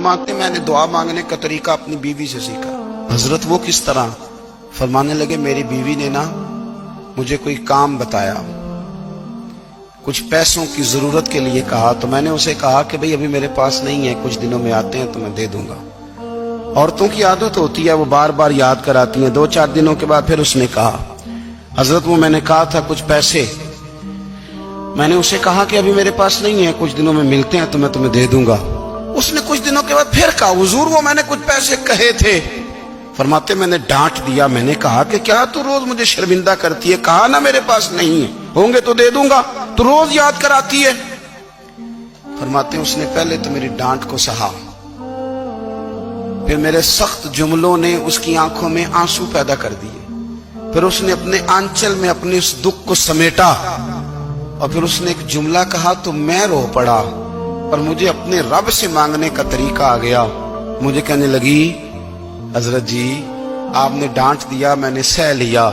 فرماتے मैंने दुआ मांगने का तरीका अपनी बीवी से सीखा। हजरत वो किस तरह? फरमाने लगे मेरी बीवी ने ना मुझे कोई काम बताया, कुछ पैसों की जरूरत के लिए कहा, तो मैंने उसे कहा कि भाई अभी मेरे पास नहीं है, कुछ दिनों में आते हैं तो मैं दे दूंगा। औरतों की आदत होती है, वो बार बार याद कराती हैं। 2-4 दिनों के बाद फिर उसने कहा हजरत वो मैंने कहा था कुछ पैसे, मैंने उसे कहा कि अभी मेरे पास नहीं है, कुछ दिनों में मिलते हैं तो मैं तुम्हें दे दूंगा। उसने कुछ दिनों के बाद फिर कहा हुजूर वो मैंने कुछ पैसे कहे थे। फरमाते मैंने डांट दिया, मैंने कहा कि क्या तू रोज मुझे शर्मिंदा करती है, कहा ना मेरे पास नहीं है, होंगे तो दे दूंगा, तू रोज याद कराती है। फरमाते उसने पहले तो मेरी डांट को सहा, फिर मेरे सख्त जुमलों ने उसकी आंखों में आंसू पैदा कर दिए, फिर उसने अपने आंचल में अपने उस दुख को समेटा और फिर उसने एक जुमला कहा तो मैं रो पड़ा और मुझे अपने रब से मांगने का तरीका आ गया। मुझे कहने लगी हजरत जी आपने डांट दिया, मैंने सह लिया,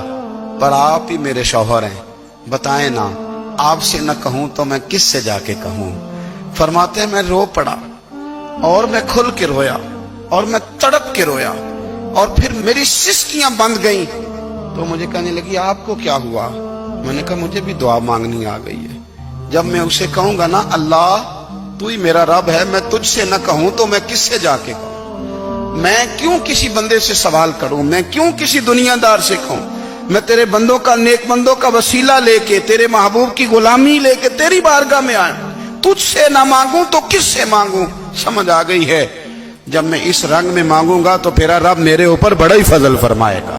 पर आप ही मेरे शौहर हैं, बताएं ना आपसे न कहूं तो मैं किससे जाके कहूं। फरमाते हैं मैं रो पड़ा और मैं खुल के रोया और मैं तड़प के रोया और फिर मेरी सिसकियां बंद गईं। तो मुझे कहने लगी आपको क्या हुआ? मैंने कहा मुझे भी दुआ मांगनी आ गई है। जब मैं उसे कहूंगा ना अल्लाह तू ही मेरा रब है, मैं तुझसे न कहूं तो मैं किससे जाके कहूं, मैं क्यों किसी बंदे से सवाल करूं, मैं क्यों किसी दुनियादार से कहूं, मैं तेरे बंदों का नेक बंदों का वसीला लेके तेरे महबूब की गुलामी लेके तेरी बारगाह में आया, तुझसे ना मांगूं तो किससे मांगूं। समझ आ गई है, जब मैं इस रंग में मांगूंगा तो तेरा रब मेरे ऊपर बड़ा ही फजल फरमाएगा।